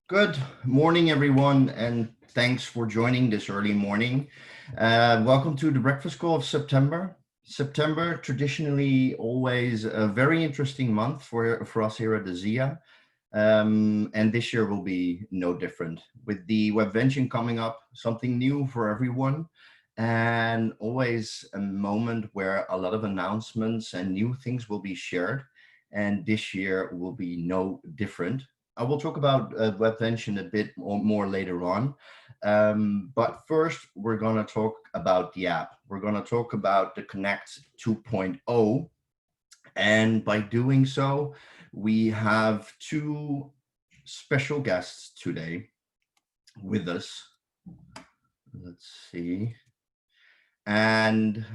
Good morning, everyone, and thanks for joining this early morning. Welcome to the breakfast call of September. September, traditionally always a very interesting month for us here at ASEA. And this year will be no different. With the Webvention coming up, something new for everyone, and always a moment where a lot of announcements and new things will be shared. And this year will be no different. I will talk about Webvention a bit more later on. But first, we're going to talk about the app. We're going to talk about the Connect 2.0. And by doing so, we have two special guests today with us. Let's see. And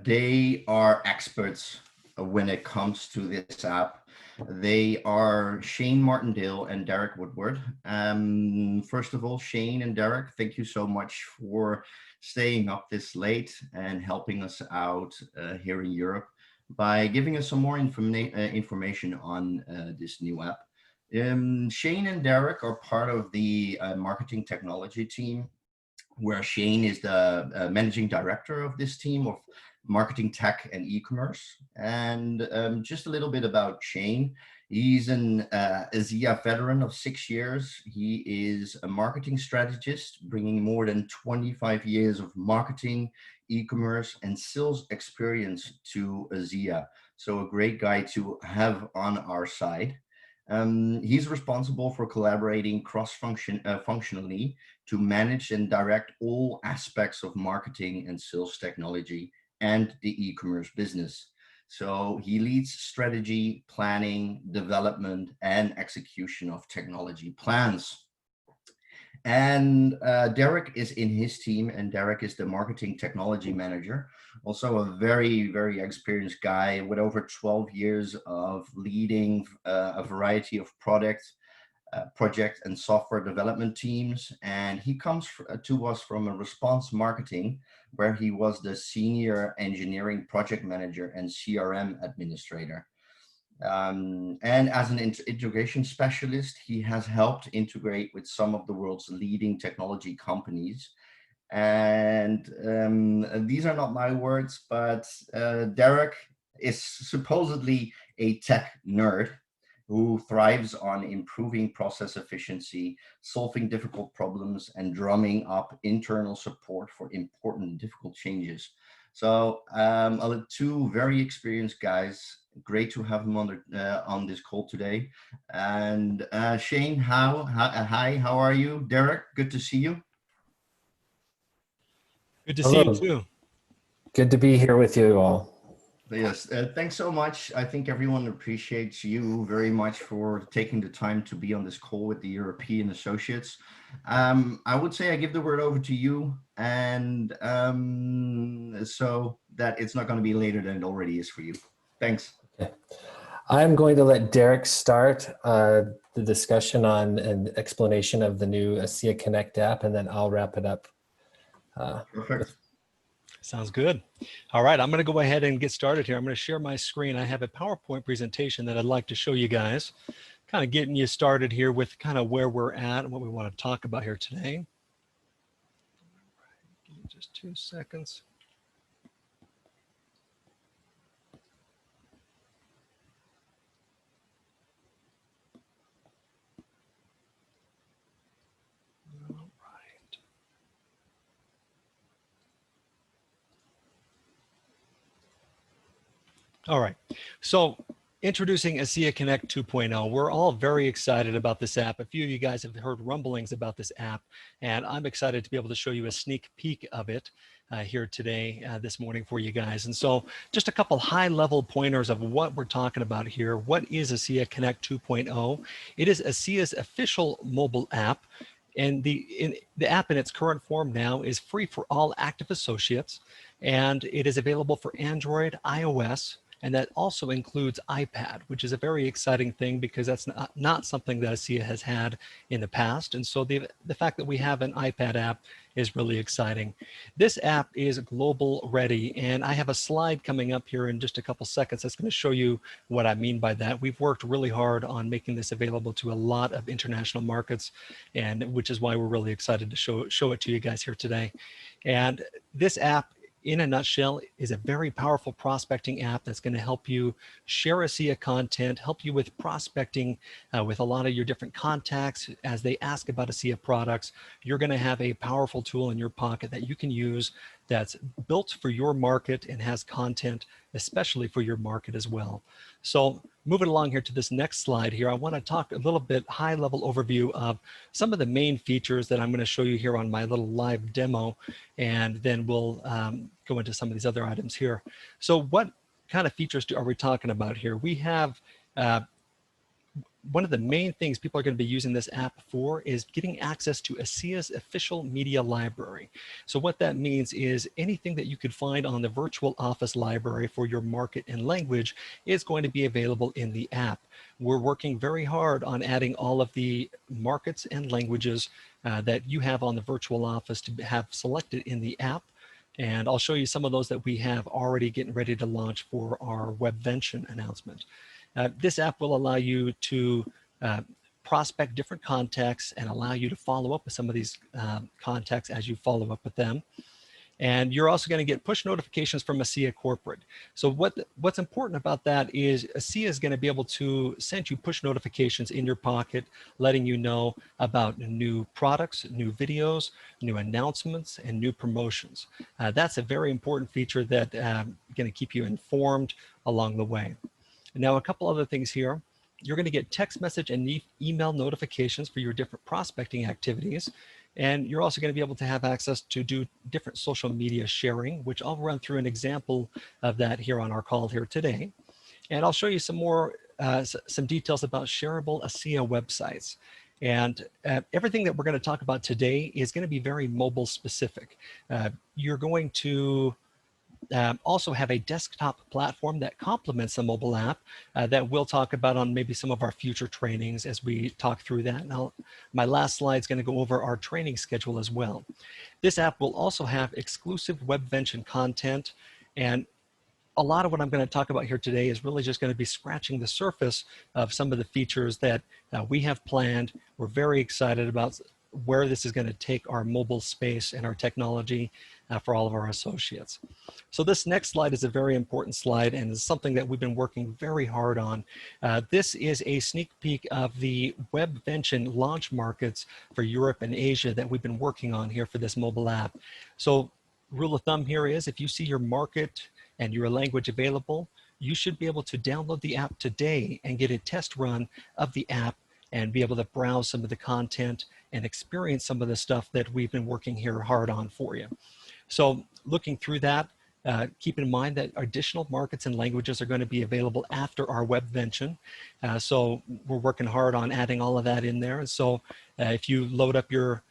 they are experts when it comes to this app. They are Shane Martindale and Derek Woodward. First of all, Shane and Derek, thank you so much for staying up this late and helping us out here in Europe by giving us some more information on this new app. Shane and Derek are part of the marketing technology team, where Shane is the managing director of this team of marketing tech and e-commerce. And just a little bit about Shane. He's an ASEA veteran of 6 years. He is a marketing strategist, bringing more than 25 years of marketing, e-commerce, and sales experience to ASEA. So a great guy to have on our side. He's responsible for collaborating functionally to manage and direct all aspects of marketing and sales technology and the e-commerce business. So he leads strategy, planning, development, and execution of technology plans. And Derek is in his team, and Derek is the marketing technology manager. Also a very, very experienced guy with over 12 years of leading a variety of project and software development teams. And he comes to us from a response marketing, where he was the senior engineering project manager and CRM administrator. And as an integration specialist, he has helped integrate with some of the world's leading technology companies. And these are not my words, but Derek is supposedly a tech nerd who thrives on improving process efficiency, solving difficult problems, and drumming up internal support for important difficult changes. So two very experienced guys. Great to have them on this call today. And Shane, hi, how are you? Derek, good to see you. Good to see you Hello. too. Good to be here with you all. Yes, thanks so much. I think everyone appreciates you very much for taking the time to be on this call with the European associates. I would say I give the word over to you, and so that it's not going to be later than it already is for you. Thanks. Okay. I'm going to let Derek start the discussion on an explanation of the new ASEA Connect app, and then I'll wrap it up. Perfect. Sounds good. All right, I'm going to go ahead and get started here. I'm going to share my screen. I have a PowerPoint presentation that I'd like to show you guys, kind of getting you started here with kind of where we're at and what we want to talk about here today. Give me just 2 seconds. All right, so introducing ASEA Connect 2.0. We're all very excited about this app. A few of you guys have heard rumblings about this app, and I'm excited to be able to show you a sneak peek of it here today, this morning for you guys. And so just a couple high-level pointers of what we're talking about here. What is ASEA Connect 2.0? It is ASEA's official mobile app. And the app in its current form now is free for all active associates, and it is available for Android, iOS, And that also includes iPad, which is a very exciting thing because that's not something that ASEA has had in the past. And so the fact that we have an iPad app is really exciting. This app is global ready, and I have a slide coming up here in just a couple seconds that's going to show you what I mean by that. We've worked really hard on making this available to a lot of international markets, and which is why we're really excited to show it to you guys here today. And this app, in a nutshell, is a very powerful prospecting app that's going to help you share ASEA content, help you with prospecting with a lot of your different contacts. As they ask about ASEA products, you're going to have a powerful tool in your pocket that you can use that's built for your market and has content especially for your market as well. So moving along here to this next slide here, I want to talk a little bit high level overview of some of the main features that I'm going to show you here on my little live demo, and then we'll go into some of these other items here. So what kind of features are we talking about here? We have one of the main things people are going to be using this app for is getting access to ASEA's official media library. So what that means is anything that you could find on the virtual office library for your market and language is going to be available in the app. We're working very hard on adding all of the markets and languages that you have on the virtual office to have selected in the app. And I'll show you some of those that we have already getting ready to launch for our Webvention announcement. This app will allow you to prospect different contacts and allow you to follow up with some of these contacts as you follow up with them. And you're also going to get push notifications from ASEA Corporate. So what's important about that is ASEA is going to be able to send you push notifications in your pocket, letting you know about new products, new videos, new announcements, and new promotions. That's a very important feature that going to keep you informed along the way. Now, a couple other things here. You're going to get text message and email notifications for your different prospecting activities. And you're also going to be able to have access to do different social media sharing, which I'll run through an example of that here on our call here today. And I'll show you some more, some details about shareable ASEA websites. And everything that we're going to talk about today is going to be very mobile specific. You're going to also have a desktop platform that complements the mobile app that we'll talk about on maybe some of our future trainings as we talk through that. Now, my last slide is going to go over our training schedule as well. This app will also have exclusive Webvention content, and a lot of what I'm going to talk about here today is really just going to be scratching the surface of some of the features that we have planned. We're very excited about where this is going to take our mobile space and our technology for all of our associates. So this next slide is a very important slide and is something that we've been working very hard on. This is a sneak peek of the Webvention launch markets for Europe and Asia that we've been working on here for this mobile app. So rule of thumb here is if you see your market and your language available, you should be able to download the app today and get a test run of the app and be able to browse some of the content and experience some of the stuff that we've been working here hard on for you. So looking through that, keep in mind that additional markets and languages are going to be available after our Webvention. So we're working hard on adding all of that in there. And so if you load up your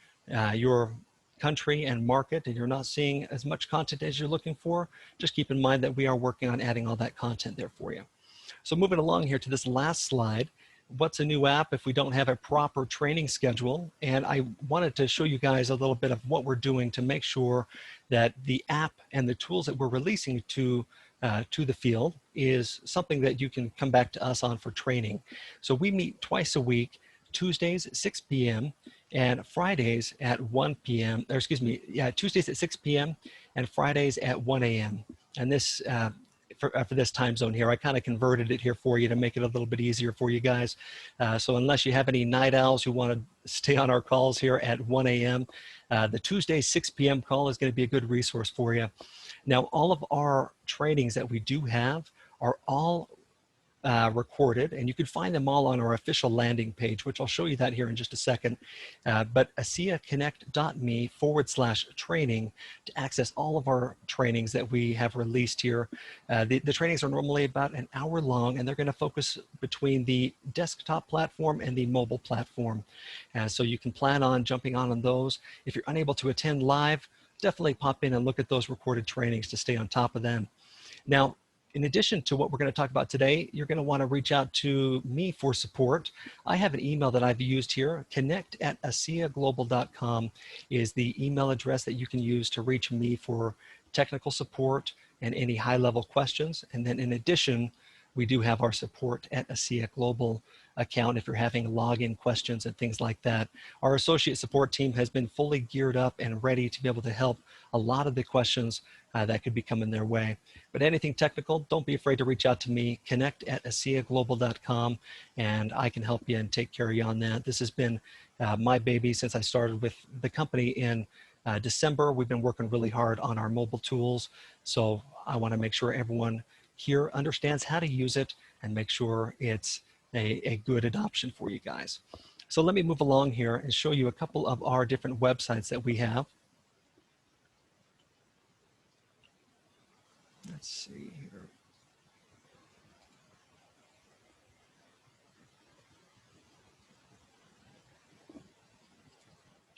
country and market and you're not seeing as much content as you're looking for, just keep in mind that we are working on adding all that content there for you. So moving along here to this last slide, what's a new app if we don't have a proper training schedule? And I wanted to show you guys a little bit of what we're doing to make sure that the app and the tools that we're releasing to the field is something that you can come back to us on for training. So we meet twice a week, Tuesdays at 6 p.m. and Fridays at 1 p.m. Or excuse me, yeah, Tuesdays at 6 p.m. and Fridays at 1 a.m. And this for this time zone here, I kind of converted it here for you to make it a little bit easier for you guys. So unless you have any night owls who want to stay on our calls here at 1 a.m., the Tuesday 6 p.m. call is going to be a good resource for you. Now, all of our trainings that we do have are all recorded, and you can find them all on our official landing page, which I'll show you that here in just a second. But ASEAConnect.me/training to access all of our trainings that we have released here. The trainings are normally about an hour long, and they're going to focus between the desktop platform and the mobile platform. So you can plan on jumping on those. If you're unable to attend live, definitely pop in and look at those recorded trainings to stay on top of them. Now, In addition to what we're going to talk about today, you're going to want to reach out to me for support. I have an email that I've used here. connect@aseaglobal.com is the email address that you can use to reach me for technical support and any high-level questions. And then in addition, we do have our support at ASEA Global account if you're having login questions and things like that. Our associate support team has been fully geared up and ready to be able to help a lot of the questions that could be coming their way. But anything technical, don't be afraid to reach out to me, connect@aseaglobal.com, and I can help you and take care of you on that. This has been my baby since I started with the company in December. We've been working really hard on our mobile tools, so I want to make sure everyone here understands how to use it and make sure it's a good adoption for you guys. So let me move along here and show you a couple of our different websites that we have. Let's see here.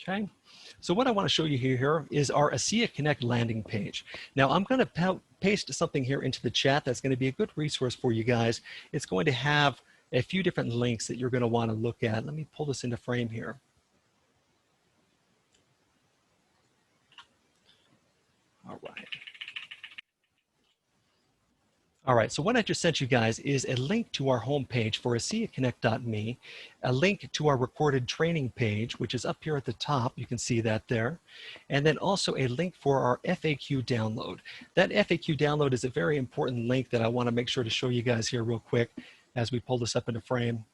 Okay, so what I want to show you here is our ASEA Connect landing page. Now I'm going to paste something here into the chat that's going to be a good resource for you guys. It's going to have a few different links that you're going to want to look at. Let me pull this into frame here. All right. All right, so what I just sent you guys is a link to our homepage for ASEAConnect.me, a link to our recorded training page, which is up here at the top. You can see that there. And then also a link for our FAQ download. That FAQ download is a very important link that I want to make sure to show you guys here real quick as we pull this up into frame.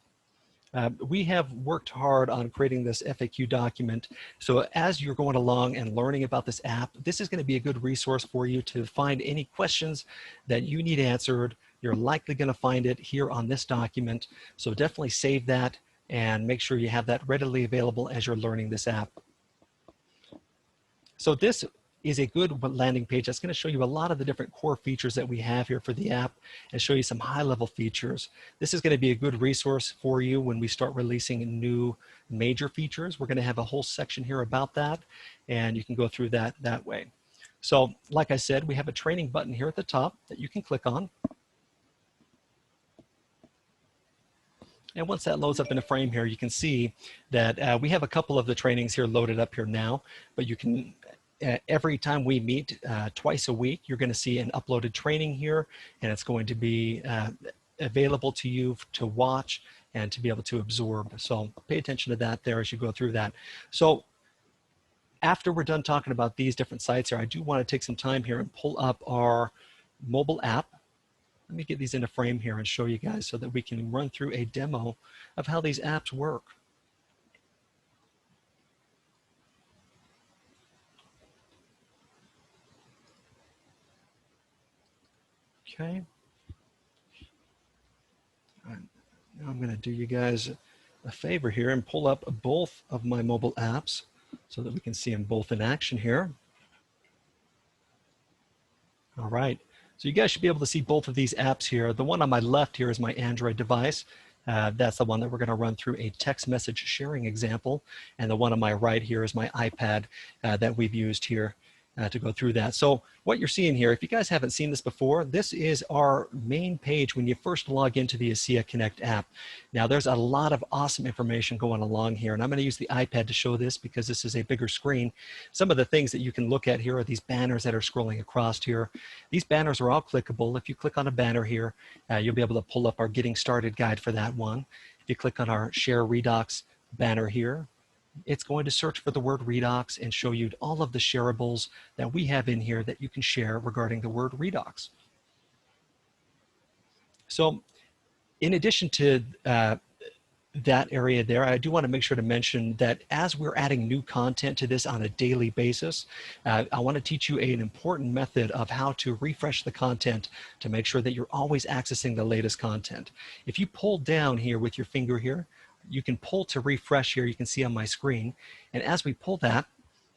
We have worked hard on creating this FAQ document. So as you're going along and learning about this app, this is going to be a good resource for you to find any questions that you need answered. You're likely going to find it here on this document. So definitely save that and make sure you have that readily available as you're learning this app. So this is a good landing page that's going to show you a lot of the different core features that we have here for the app and show you some high-level features. This is going to be a good resource for you when we start releasing new major features. We're going to have a whole section here about that, and you can go through that way. So like I said, we have a training button here at the top that you can click on. And once that loads up in a frame here, you can see that we have a couple of the trainings here loaded up here now, but you can every time we meet twice a week, you're going to see an uploaded training here, and it's going to be available to you to watch and to be able to absorb. So pay attention to that there as you go through that. So after we're done talking about these different sites here, I do want to take some time here and pull up our mobile app. Let me get these in a frame here and show you guys so that we can run through a demo of how these apps work. Okay. Now I'm going to do you guys a favor here and pull up both of my mobile apps so that we can see them both in action here. All right. So you guys should be able to see both of these apps here. The one on my left here is my Android device. That's the one that we're going to run through a text message sharing example. And the one on my right here is my iPad that we've used here to go through that. So what you're seeing here, if you guys haven't seen this before, this is our main page when you first log into the ASEA Connect app. Now there's a lot of awesome information going along here, and I'm going to use the iPad to show this because this is a bigger screen. Some of the things that you can look at here are these banners that are scrolling across here. These banners are all clickable. If you click on a banner here, you'll be able to pull up our Getting Started guide for that one. If you click on our Share Redox banner here, it's going to search for the word redox and show you all of the shareables that we have in here that you can share regarding the word redox. So in addition to that area there, I do want to make sure to mention that as we're adding new content to this on a daily basis, I want to teach you an important method of how to refresh the content to make sure that you're always accessing the latest content. If you pull down here with your finger here, you can pull to refresh here, you can see on my screen. And as we pull that,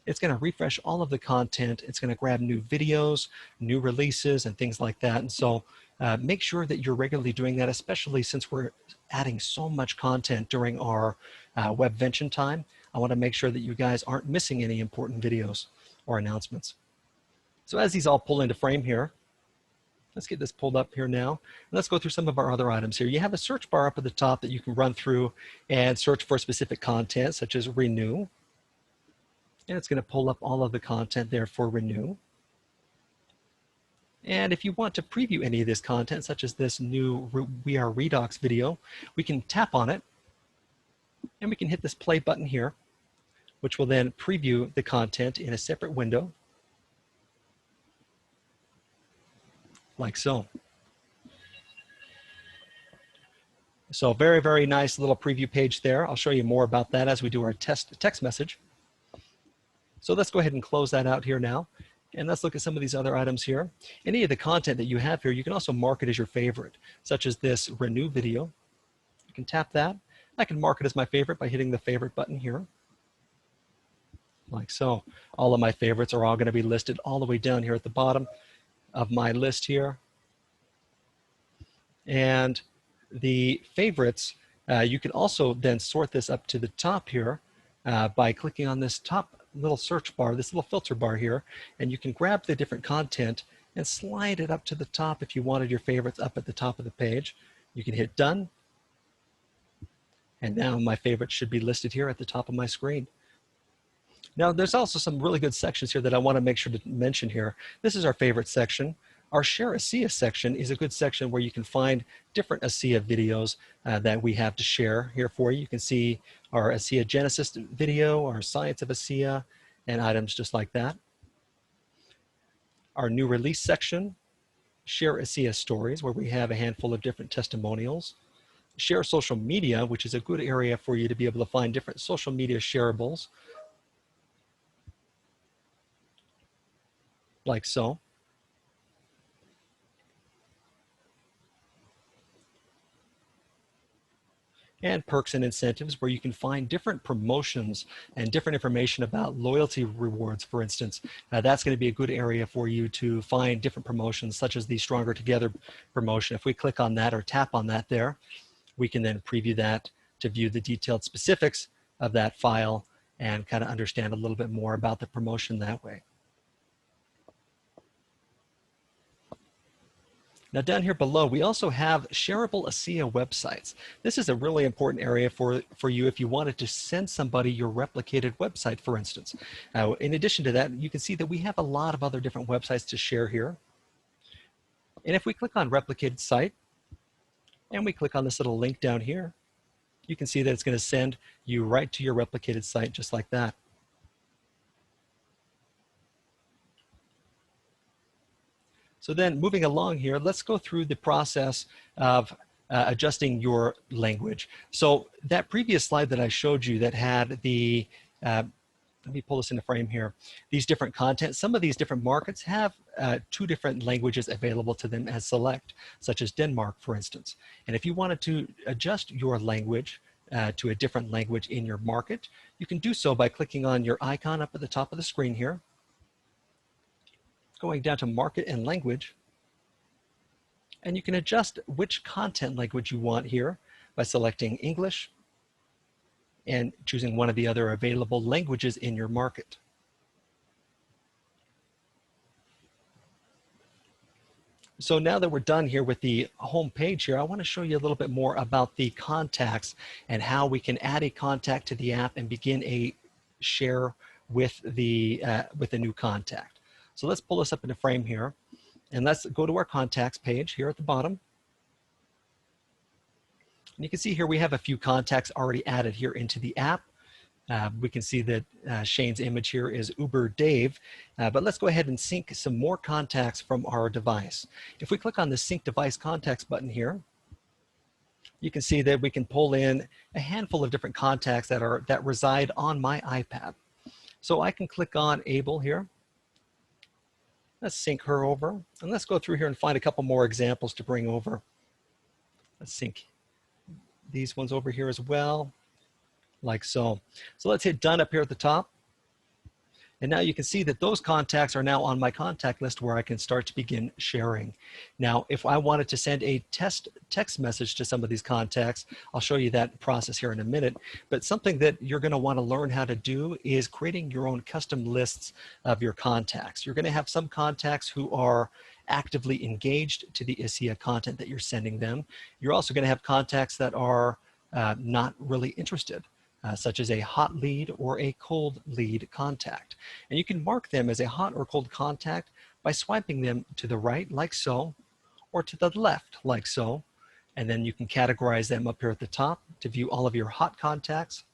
it's going to refresh all of the content. It's going to grab new videos, new releases, and things like that. And so make sure that you're regularly doing that, especially since we're adding so much content during our webvention time. I want to make sure that you guys aren't missing any important videos or announcements. So as these all pull into frame here, Let's get this pulled up here now. Let's go through some of our other items here. You have a search bar up at the top that you can run through and search for specific content, such as renew. And it's going to pull up all of the content there for renew. And if you want to preview any of this content, such as this new We Are Redox video, we can tap on it and we can hit this play button here, which will then preview the content in a separate window, like so. So very, very nice little preview page there. I'll show you more about that as we do our text message. So let's go ahead and close that out here now. And let's look at some of these other items here. Any of the content that you have here, you can also mark it as your favorite, such as this renew video. You can tap that. I can mark it as my favorite by hitting the favorite button here, like so. All of my favorites are all going to be listed all the way down here at the bottom of my list here. And the favorites, you can also then sort this up to the top here by clicking on this top little search bar, this little filter bar here, and you can grab the different content and slide it up to the top if you wanted your favorites up at the top of the page. You can hit done, and now my favorites should be listed here at the top of my screen. Now there's also some really good sections here that I want to make sure to mention here. This is our favorite section. Our Share ASEA section is a good section where you can find different ASEA videos that we have to share here for you. You can see our ASEA Genesis video, our Science of ASEA, and items just like that. Our new release section, Share ASEA Stories, where we have a handful of different testimonials. Share social media, which is a good area for you to be able to find different social media shareables, like so. And perks and incentives, where you can find different promotions and different information about loyalty rewards, for instance. That's going to be a good area for you to find different promotions, such as the Stronger Together promotion. If we click on that or tap on that there, we can then preview that to view the detailed specifics of that file and kind of understand a little bit more about the promotion that way. Now down here below, we also have shareable ASEA websites. This is a really important area for you if you wanted to send somebody your replicated website, for instance. In addition to that, you can see that we have a lot of other different websites to share here. And if we click on replicated site, and we click on this little link down here, you can see that it's going to send you right to your replicated site just like that. So then moving along here, let's go through the process of adjusting your language. So that previous slide that I showed you that had the, let me pull this into frame here, these different content, some of these different markets have 2 different languages available to them as select, such as Denmark, for instance. And if you wanted to adjust your language to a different language in your market, you can do so by clicking on your icon up at the top of the screen here, going down to market and language, and you can adjust which content language you want here by selecting English and choosing one of the other available languages in your market. So now that we're done here with the home page here, I want to show you a little bit more about the contacts and how we can add a contact to the app and begin a share with the new contact. So let's pull this up in a frame here, and let's go to our contacts page here at the bottom. And you can see here we have a few contacts already added here into the app. We can see that Shane's image here is Uber Dave, but let's go ahead and sync some more contacts from our device. If we click on the Sync Device Contacts button here, you can see that we can pull in a handful of different contacts that reside on my iPad. So I can click on Abel here. Let's sync her over, and let's go through here and find a couple more examples to bring over. Let's sync these ones over here as well, like so. So let's hit done up here at the top. And now you can see that those contacts are now on my contact list where I can start to begin sharing. Now, if I wanted to send a text message to some of these contacts, I'll show you that process here in a minute. But something that you're going to want to learn how to do is creating your own custom lists of your contacts. You're going to have some contacts who are actively engaged to the ASEA content that you're sending them. You're also going to have contacts that are not really interested, such as a hot lead or a cold lead contact. And you can mark them as a hot or cold contact by swiping them to the right, like so, or to the left, like so. And then you can categorize them up here at the top to view all of your hot contacts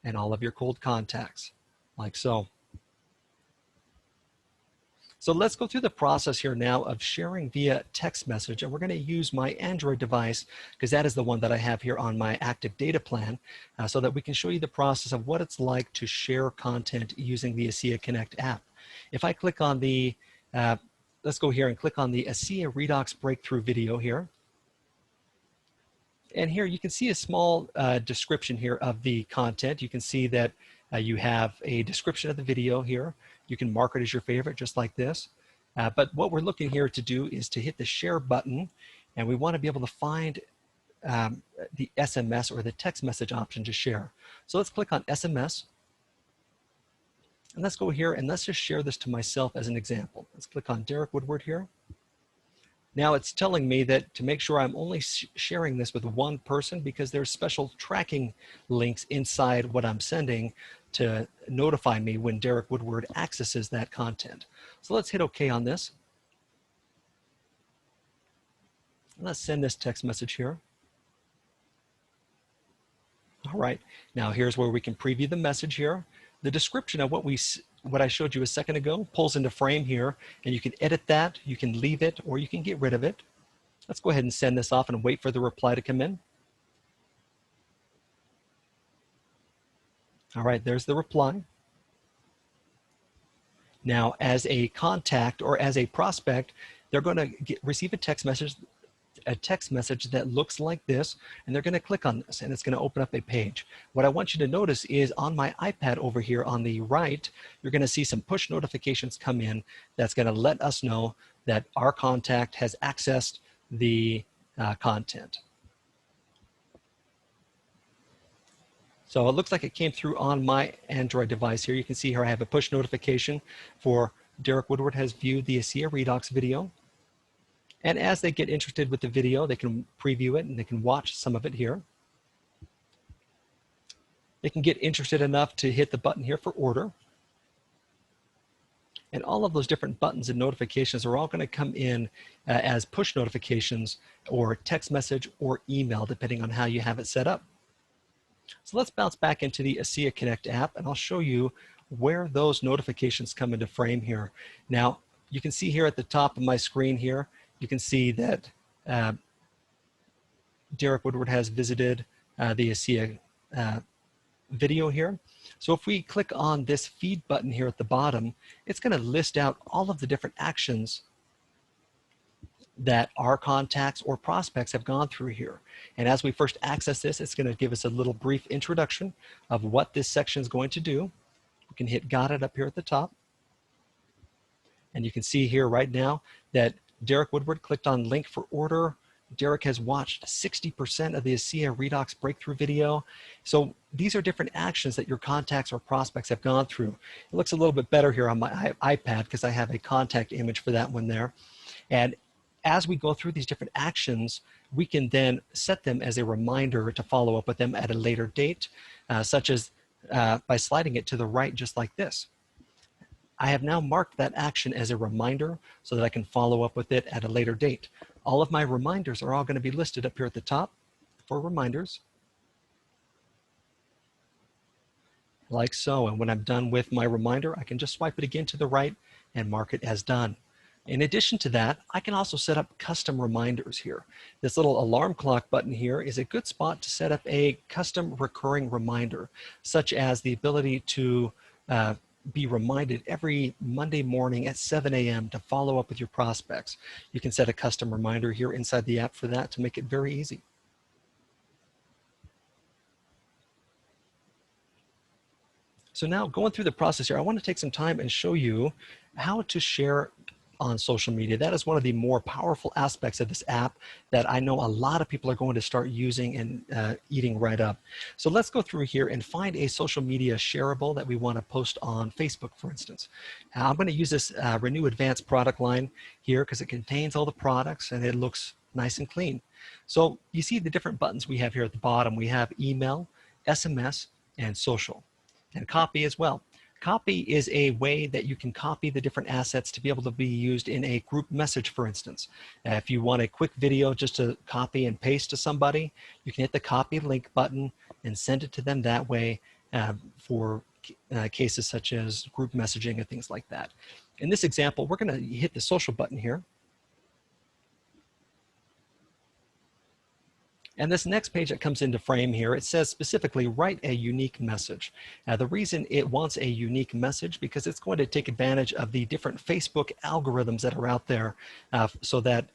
and all of your cold contacts, like so. So let's go through the process here now of sharing via text message, and we're going to use my Android device because that is the one that I have here on my active data plan, so that we can show you the process of what it's like to share content using the ASEA Connect app. If I click on the, let's go here and click on the ASEA Redox breakthrough video here. And here you can see a small description here of the content. You can see that you have a description of the video here. You can mark it as your favorite, just like this. But what we're looking here to do is to hit the share button, and we want to be able to find the SMS or the text message option to share. So let's click on SMS. And let's go here and let's just share this to myself as an example. Let's click on Derek Woodward here. Now it's telling me that to make sure I'm only sharing this with one person, because there's special tracking links inside what I'm sending to notify me when Derek Woodward accesses that content. So let's hit OK on this. Let's send this text message here. All right, now here's where we can preview the message here. The description of what I showed you a second ago pulls into frame here, and you can edit that, you can leave it, or you can get rid of it. Let's go ahead and send this off and wait for the reply to come in. All right, there's the reply. Now, as a contact or as a prospect, they're going to receive a text message that looks like this, and they're going to click on this, and it's going to open up a page. What I want you to notice is on my iPad over here on the right, you're going to see some push notifications come in that's going to let us know that our contact has accessed the content. So it looks like it came through on my Android device here. You can see here I have a push notification for Derek Woodward has viewed the ASEA Redox video. And as they get interested with the video, they can preview it and they can watch some of it here. They can get interested enough to hit the button here for order. And all of those different buttons and notifications are all going to come in as push notifications or text message or email, depending on how you have it set up. So let's bounce back into the ASEA Connect app, and I'll show you where those notifications come into frame here. Now, you can see here at the top of my screen here, you can see that Derek Woodward has visited the ASEA video here. So if we click on this feed button here at the bottom, it's going to list out all of the different actions that our contacts or prospects have gone through here. And as we first access this, it's going to give us a little brief introduction of what this section is going to do. We can hit Got It up here at the top. And you can see here right now that Derek Woodward clicked on link for order. Derek has watched 60% of the ASEA Redox breakthrough video. So these are different actions that your contacts or prospects have gone through. It looks a little bit better here on my iPad because I have a contact image for that one there. And as we go through these different actions, we can then set them as a reminder to follow up with them at a later date, such as by sliding it to the right just like this. I have now marked that action as a reminder so that I can follow up with it at a later date. All of my reminders are all going to be listed up here at the top for reminders, like so. And when I'm done with my reminder, I can just swipe it again to the right and mark it as done. In addition to that, I can also set up custom reminders here. This little alarm clock button here is a good spot to set up a custom recurring reminder, such as the ability to be reminded every Monday morning at 7 a.m. to follow up with your prospects. You can set a custom reminder here inside the app for that to make it very easy. So now going through the process here, I want to take some time and show you how to share on social media. That is one of the more powerful aspects of this app that I know a lot of people are going to start using and eating right up. So let's go through here and find a social media shareable that we want to post on Facebook, for instance. I'm going to use this Renew Advanced product line here because it contains all the products and it looks nice and clean. So you see the different buttons we have here at the bottom. We have email, SMS, and social, and copy as well. Copy is a way that you can copy the different assets to be able to be used in a group message, for instance. If you want a quick video just to copy and paste to somebody, you can hit the copy link button and send it to them that way for cases such as group messaging and things like that. In this example, we're going to hit the social button here. And this next page that comes into frame here, it says specifically write a unique message. Now, the reason it wants a unique message because it's going to take advantage of the different Facebook algorithms that are out there so that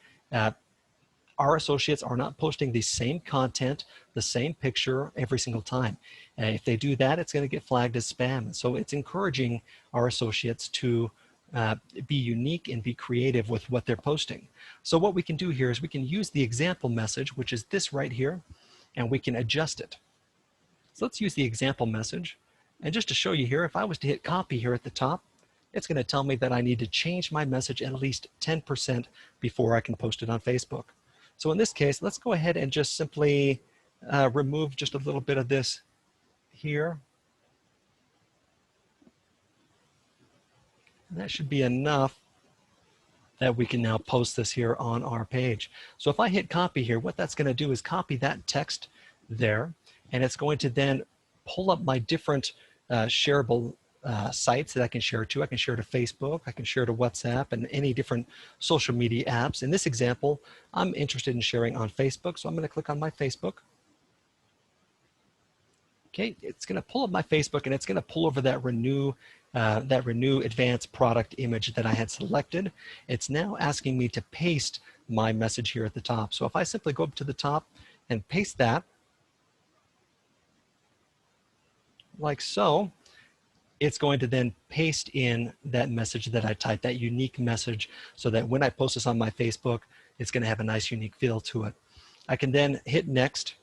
our associates are not posting the same content, the same picture every single time. If they do that, it's going to get flagged as spam. So it's encouraging our associates to be unique and be creative with what they're posting. So what we can do here is we can use the example message, which is this right here, and we can adjust it. So let's use the example message. And just to show you here, if I was to hit copy here at the top, it's going to tell me that I need to change my message at least 10% before I can post it on Facebook. So in this case, let's go ahead and just simply remove just a little bit of this here. And that should be enough that we can now post this here on our page. So if I hit copy here, what that's going to do is copy that text there, and it's going to then pull up my different shareable sites that I can share to. I can share to Facebook, I can share to WhatsApp, and any different social media apps. In this example, I'm interested in sharing on Facebook, so I'm going to click on my Facebook. Okay, it's going to pull up my Facebook, and it's going to pull over that Renew Advanced product image that I had selected. It's now asking me to paste my message here at the top. So if I simply go up to the top and paste that, like so, it's going to then paste in that message that I typed, that unique message, so that when I post this on my Facebook, it's going to have a nice unique feel to it. I can then hit next,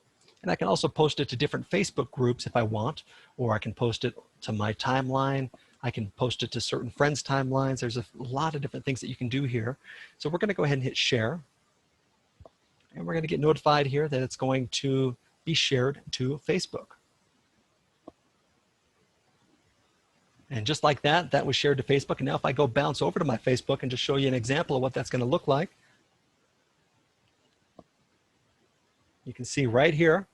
and I can also post it to different Facebook groups if I want, or I can post it to my timeline. I can post it to certain friends' timelines. There's a lot of different things that you can do here. So we're going to go ahead and hit share. And we're going to get notified here that it's going to be shared to Facebook. And just like that, that was shared to Facebook. And now if I go bounce over to my Facebook and just show you an example of what that's going to look like, you can see right here,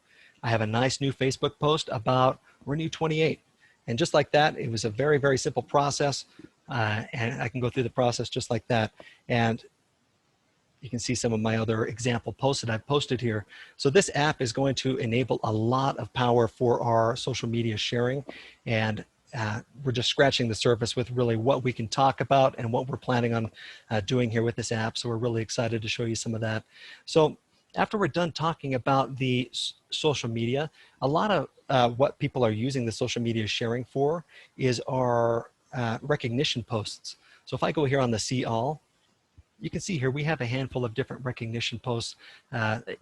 I have a nice new Facebook post about Renew 28. And just like that, it was a very, very simple process. And I can go through the process just like that. And you can see some of my other example posts that I've posted here. So this app is going to enable a lot of power for our social media sharing. And we're just scratching the surface with really what we can talk about and what we're planning on doing here with this app. So we're really excited to show you some of that. So after we're done talking about the social media, a lot of what people are using the social media sharing for is our recognition posts. So if I go here on the See All, you can see here we have a handful of different recognition posts,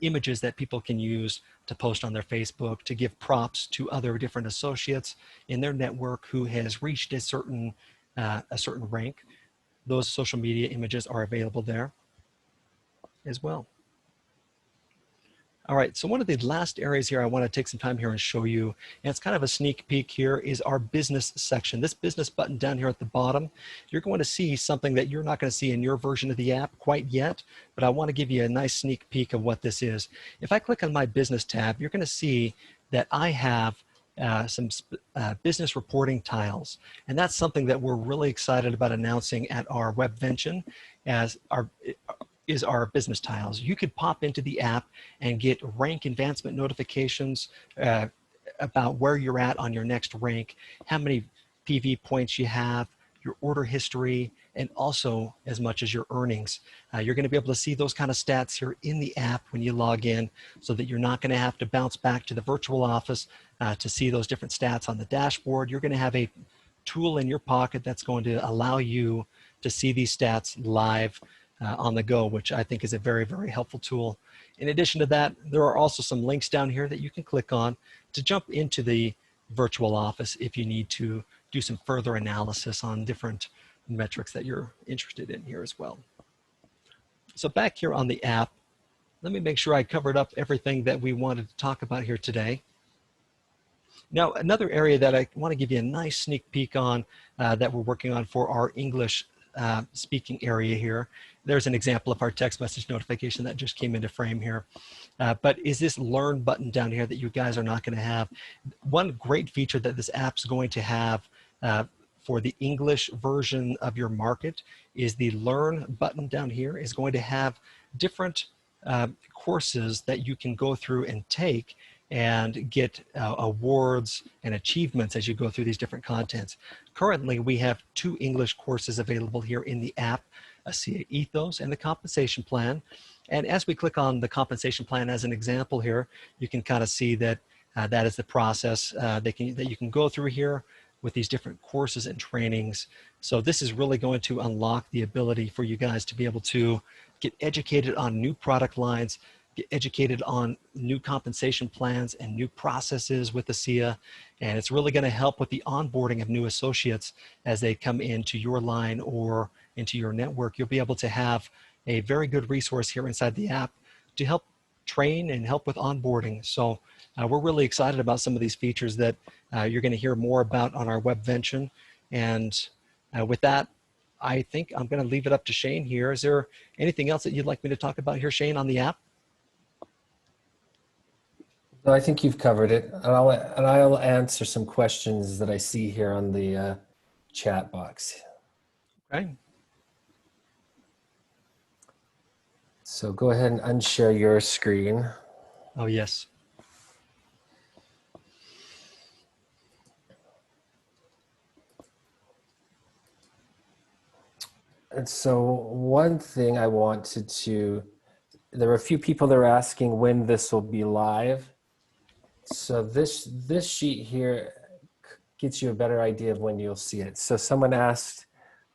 images that people can use to post on their Facebook to give props to other different associates in their network who has reached a certain rank. Those social media images are available there as well. All right, so one of the last areas here I want to take some time here and show you, and it's kind of a sneak peek here, is our business section. This business button down here at the bottom, you're going to see something that you're not going to see in your version of the app quite yet, but I want to give you a nice sneak peek of what this is. If I click on my business tab, you're going to see that I have some business reporting tiles, and that's something that we're really excited about announcing at our Webvention as our business tiles. You could pop into the app and get rank advancement notifications about where you're at on your next rank, how many PV points you have, your order history, and also as much as your earnings. You're going to be able to see those kind of stats here in the app when you log in, so that you're not going to have to bounce back to the virtual office to see those different stats on the dashboard. You're going to have a tool in your pocket that's going to allow you to see these stats live on the go, which I think is a very, very helpful tool. In addition to that, there are also some links down here that you can click on to jump into the virtual office if you need to do some further analysis on different metrics that you're interested in here as well. So back here on the app, let me make sure I covered up everything that we wanted to talk about here today. Now, another area that I want to give you a nice sneak peek on that we're working on for our English speaking area here. There's an example of our text message notification that just came into frame here. But is this learn button down here that you guys are not going to have? One great feature that this app's going to have for the English version of your market is the learn button down here is going to have different courses that you can go through and take and get awards and achievements as you go through these different contents. Currently, we have 2 English courses available here in the app, ASEA Ethos and the compensation plan. And as we click on the compensation plan as an example here, you can kind of see that that is the process that you can go through here with these different courses and trainings. So this is really going to unlock the ability for you guys to be able to get educated on new product lines, get educated on new compensation plans and new processes with ASEA. And it's really going to help with the onboarding of new associates as they come into your line or into your network. You'll be able to have a very good resource here inside the app to help train and help with onboarding. So we're really excited about some of these features that you're going to hear more about on our webvention. And with that, I think I'm going to leave it up to Shane here. Is there anything else that you'd like me to talk about here, Shane, on the app? No, I think you've covered it, and I'll answer some questions that I see here on the chat box. Okay. So go ahead and unshare your screen. Oh, yes. And so one thing I wanted to, there were a few people that are asking when this will be live. So this sheet here gets you a better idea of when you'll see it. So someone asked,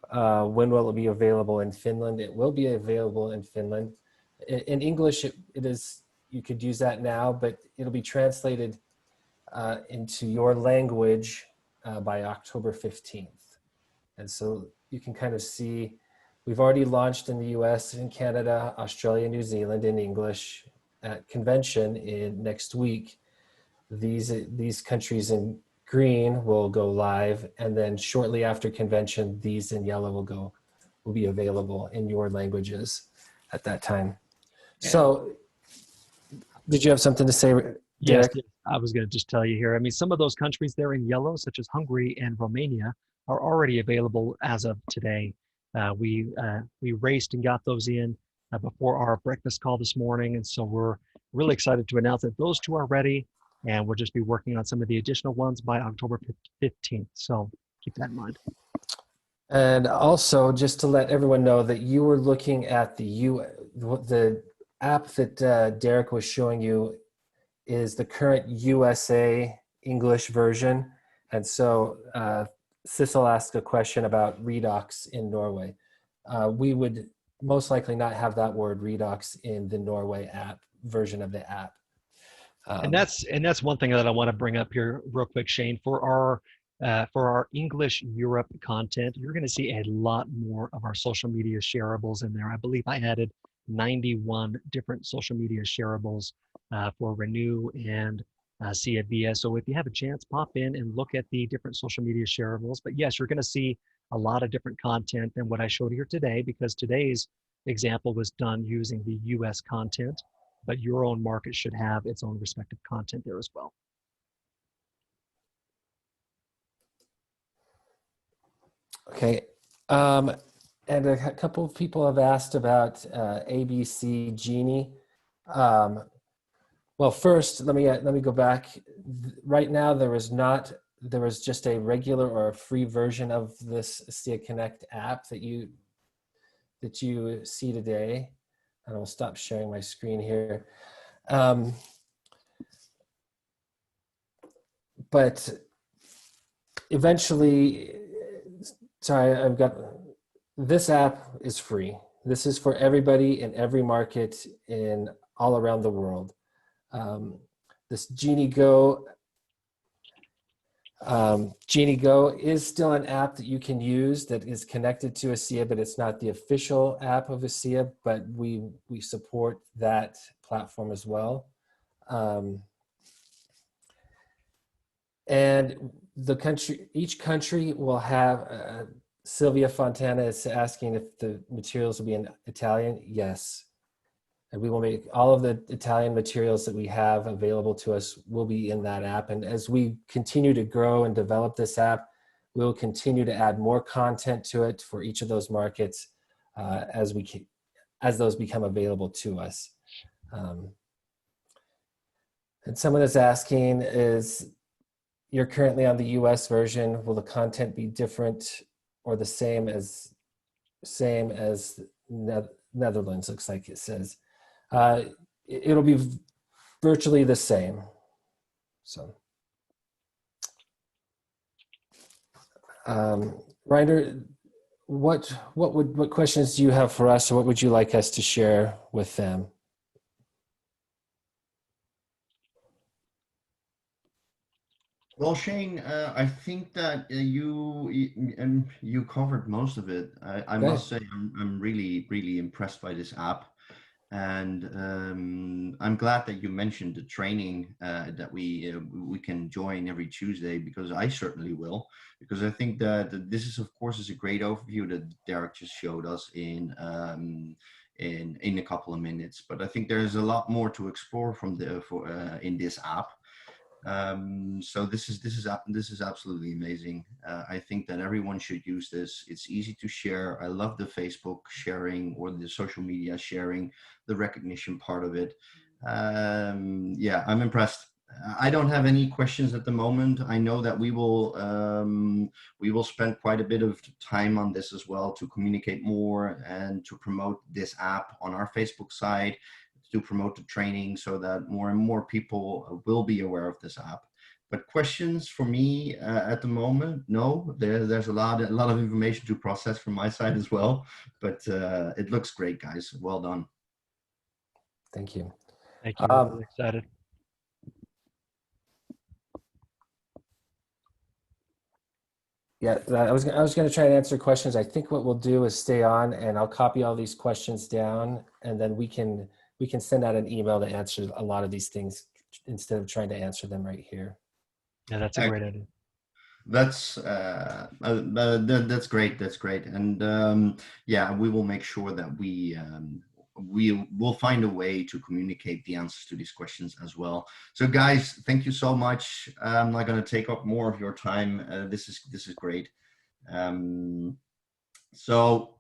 when will it be available in Finland? It will be available in Finland. In English, it is, you could use that now, but it'll be translated into your language by October 15th. And so you can kind of see, we've already launched in the US, in Canada, Australia, New Zealand in English at convention in next week. These countries in green will go live, and then shortly after convention, these in yellow will be available in your languages at that time. Yeah. So did you have something to say, Derek? Yes, I was going to just tell you here. I mean, some of those countries there in yellow, such as Hungary and Romania, are already available as of today. We raced and got those in before our breakfast call this morning, and so we're really excited to announce that those 2 are ready, and we'll just be working on some of the additional ones by October 15th. So keep that in mind. And also, just to let everyone know that you were looking at the app that Derek was showing you is the current USA English version. And so Sissel asked a question about redox in Norway. We would most likely not have that word redox in the Norway app version of the app. And that's one thing that I want to bring up here real quick, Shane. For our English Europe content, you're going to see a lot more of our social media shareables in there. I believe I added 91 different social media shareables for Renew and CEST. So if you have a chance, pop in and look at the different social media shareables. But yes, you're going to see a lot of different content than what I showed here today, because today's example was done using the US content, but your own market should have its own respective content there as well. Okay. And a couple of people have asked about ABC Genie. Well, first, let me go back. Right now, there was just a regular or a free version of this ASEA Connect app that you see today. And I'll stop sharing my screen here. But eventually, sorry, I've got this app is free. This is for everybody in every market in all around the world. This Genie Go is still an app that you can use that is connected to ASEA, but it's not the official app of ASEA, but we support that platform as well. And each country will have, Sylvia Fontana is asking if the materials will be in Italian. Yes. And we will make all of the Italian materials that we have available to us will be in that app. And as we continue to grow and develop this app, we'll continue to add more content to it for each of those markets as those become available to us. And someone is asking, you're currently on the US version, will the content be different or the same as Netherlands, looks like it says. It'll be virtually the same. So, Reiner, what questions do you have for us, or what would you like us to share with them? Well, Shane, I think that you covered most of it. I must say I'm really impressed by this app, and I'm glad that you mentioned the training that we can join every Tuesday, because I certainly will, because I think that this is, of course, is a great overview that Derek just showed us in a couple of minutes. But I think there's a lot more to explore in this app. So this is absolutely amazing. I think that everyone should use this. It's easy to share. I love the Facebook sharing or the social media sharing, the recognition part of it. Yeah, I'm impressed. I don't have any questions at the moment. I know that we will spend quite a bit of time on this as well, to communicate more and to promote this app on our Facebook side, to promote the training, so that more and more people will be aware of this app. But questions for me at the moment, no. There's a lot of information to process from my side as well. But it looks great, guys. Well done. Thank you. Thank you. We're really excited. Yeah, I was going to try and answer questions. I think what we'll do is stay on, and I'll copy all these questions down, and then we can send out an email to answer a lot of these things instead of trying to answer them right here. Yeah, that's a great idea. That's great. That's great. And yeah, we will make sure that we will find a way to communicate the answers to these questions as well. So guys, thank you so much. I'm not going to take up more of your time. This is great. So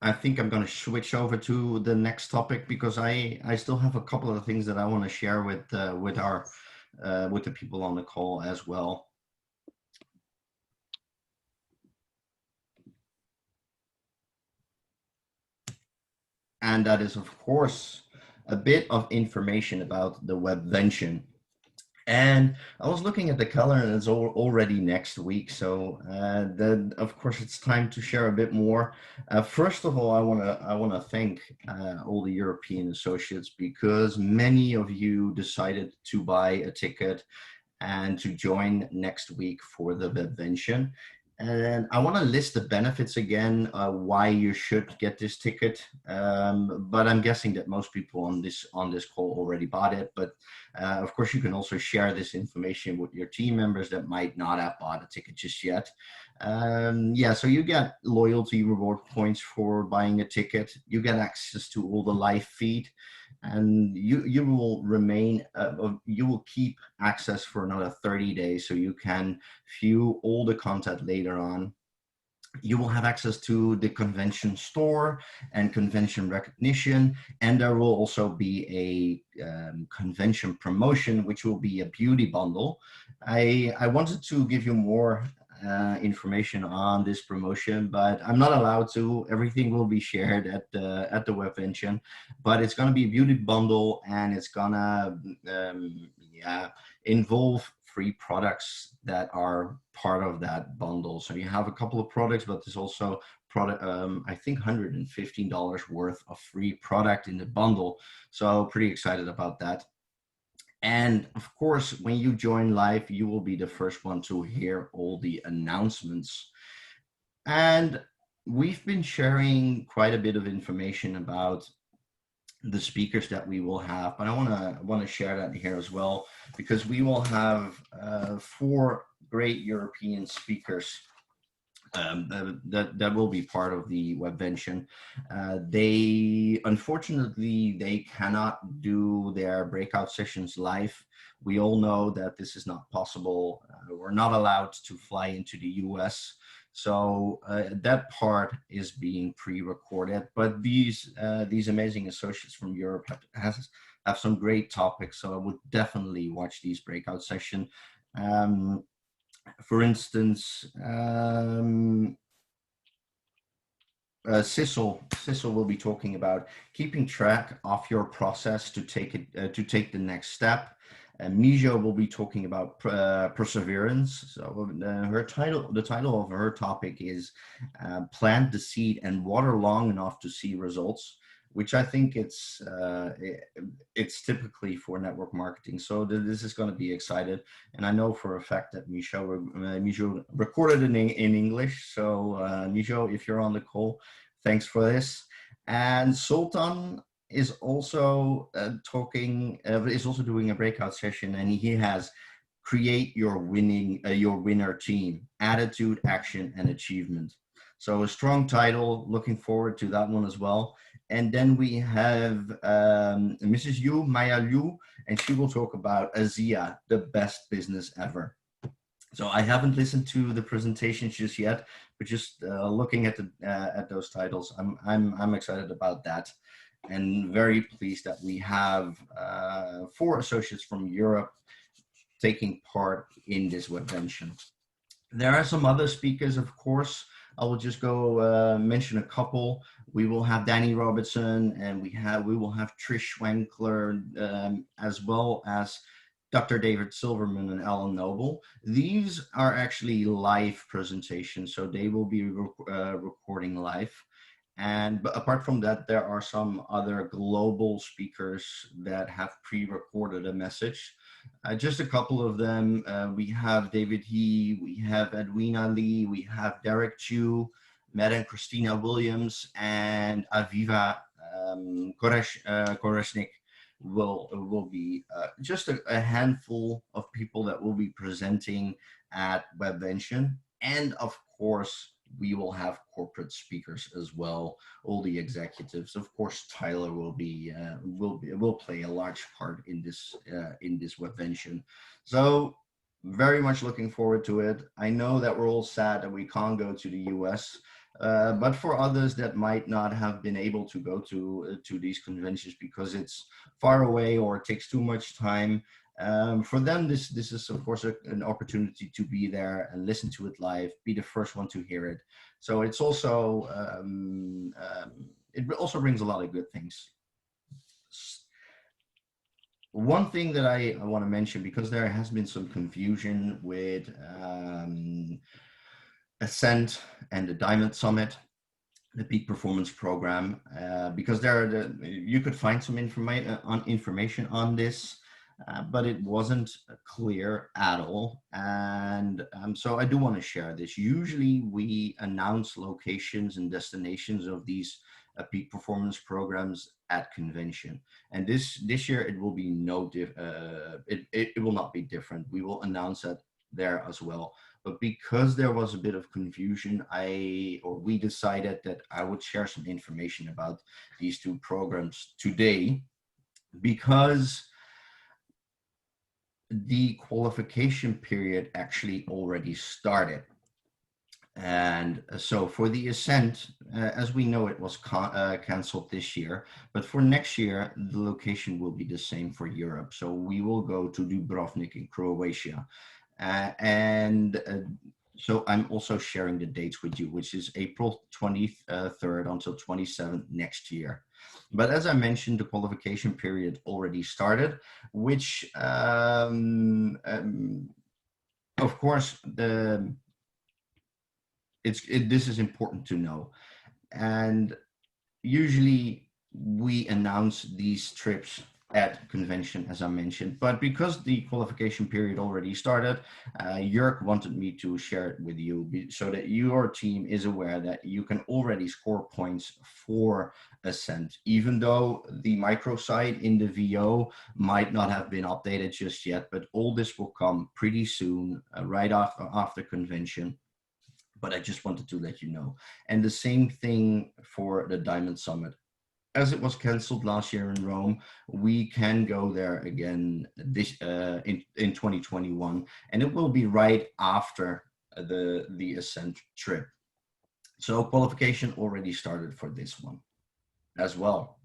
I think I'm going to switch over to the next topic, because I still have a couple of things that I want to share with the people on the call as well. And that is, of course, a bit of information about the Webvention. And I was looking at the calendar, and it's already next week. So then, of course, it's time to share a bit more. First of all, I want to thank all the European associates, because many of you decided to buy a ticket and to join next week for the Webvention. And I want to list the benefits again, why you should get this ticket. But I'm guessing that most people on this call already bought it. But of course, you can also share this information with your team members that might not have bought a ticket just yet. Yeah, so you get loyalty reward points for buying a ticket. You get access to all the live feed, and you will keep access for another 30 days, so you can view all the content later on. You will have access to the convention store and convention recognition, and there will also be a convention promotion, which will be a beauty bundle. I wanted to give you more information on this promotion, but I'm not allowed to. Everything will be shared at the Webvention, but it's going to be a beauty bundle, and it's gonna involve free products that are part of that bundle. So you have a couple of products, but there's also product, I think $115 worth of free product in the bundle. So pretty excited about that. And of course, when you join live, you will be the first one to hear all the announcements. And we've been sharing quite a bit of information about the speakers that we will have, but I want to share that here as well, because we will have 4 great European speakers that will be part of the webvention. They unfortunately they cannot do their breakout sessions live. We all know that this is not possible. We're not allowed to fly into the US. So that part is being pre-recorded, but these amazing associates from Europe have some great topics. So I would definitely watch these breakout sessions. For instance, Sissel will be talking about keeping track of your process to take the next step. Mijo will be talking about perseverance. So the title of her topic is plant the seed and water long enough to see results, which I think it's typically for network marketing. So this is going to be excited, and I know for a fact that Mijo recorded in English. So Mijo, if you're on the call, thanks for this. And Sultan is also is also doing a breakout session, and he has create your winner team, attitude, action, and achievement. So a strong title, looking forward to that one as well. And then we have Mrs. Yu, Maya Liu, and she will talk about ASEA, the best business ever. So I haven't listened to the presentations just yet, but just looking at those titles, I'm excited about that, and very pleased that we have 4 associates from Europe taking part in this webvention. There are some other speakers, of course. I will just go mention a couple. We will have Danny Robertson, and we will have Trish Schwenkler, as well as Dr. David Silverman and Alan Noble. These are actually live presentations, so they will be recording live. But apart from that, there are some other global speakers that have pre-recorded a message. Just a couple of them. We have David He, we have Edwina Lee, we have Derek Chu, Matt and Christina Williams, and Aviva Koreshnik will be just a handful of people that will be presenting at webvention. And of course, we will have corporate speakers as well, all the executives. Of course, Tyler will play a large part in this webvention. So very much looking forward to it. I know that we're all sad that we can't go to the US, but for others that might not have been able to go to these conventions because it's far away or it takes too much time, for them, this is of course an opportunity to be there and listen to it live, be the first one to hear it. So it's also it also brings a lot of good things. One thing that I want to mention, because there has been some confusion with Ascent and the Diamond Summit, the Peak Performance Program, because you could find some information on this. But it wasn't clear at all. And so I do want to share this. Usually we announce locations and destinations of these peak performance programs at convention. And this year it will be it will not be different. We will announce that there as well. But because there was a bit of confusion, we decided that I would share some information about these 2 programs today, because the qualification period actually already started. And so for the Ascent, as we know, it was canceled this year, but for next year, the location will be the same for Europe. So we will go to Dubrovnik in Croatia. So I'm also sharing the dates with you, which is April 23rd until 27th next year. But as I mentioned, the qualification period already started, which of course, this is important to know. And usually we announce these trips at convention, as I mentioned, but because the qualification period already started, Jörg wanted me to share it with you so that your team is aware that you can already score points for Ascent, even though the microsite in the VO might not have been updated just yet, but all this will come pretty soon, right after convention. But I just wanted to let you know. And the same thing for the Diamond Summit. As it was canceled last year in Rome, we can go there again this in 2021, and it will be right after the Ascent trip. So qualification already started for this one as well.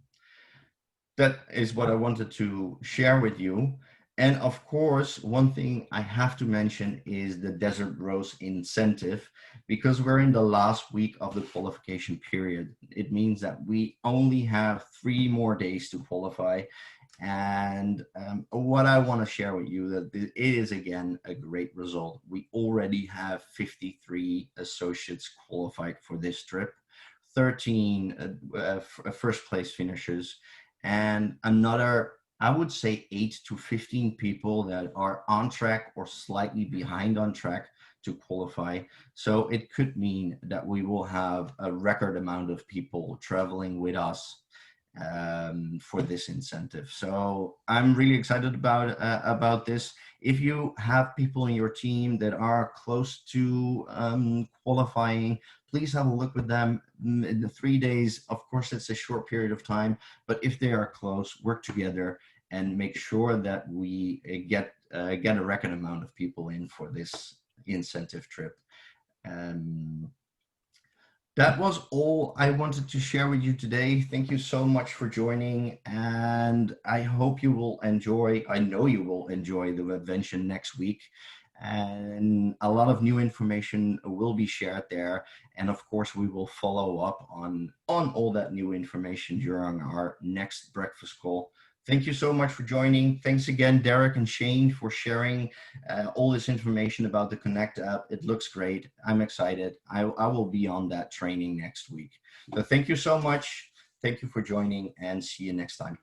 That is what I wanted to share with you. And of course, one thing I have to mention is the Desert Rose incentive, because we're in the last week of the qualification period. It means that we only have 3 more days to qualify. And what I want to share with you, that it is again a great result. We already have 53 associates qualified for this trip, 13 first place finishers, and another, I would say, 8 to 15 people that are on track or slightly behind on track to qualify. So it could mean that we will have a record amount of people traveling with us for this incentive. So I'm really excited about this. If you have people in your team that are close to qualifying, please have a look with them in the 3 days. Of course, it's a short period of time, but if they are close, work together and make sure that we get a record amount of people in for this incentive trip. That was all I wanted to share with you today. Thank you so much for joining, and I hope you will enjoy, I know you will enjoy the webvention next week. And a lot of new information will be shared there. And of course, we will follow up on all that new information during our next breakfast call. Thank you so much for joining. Thanks again, Derek and Shane, for sharing all this information about the Connect app. It looks great. I'm excited. I will be on that training next week. So thank you so much. Thank you for joining, and see you next time.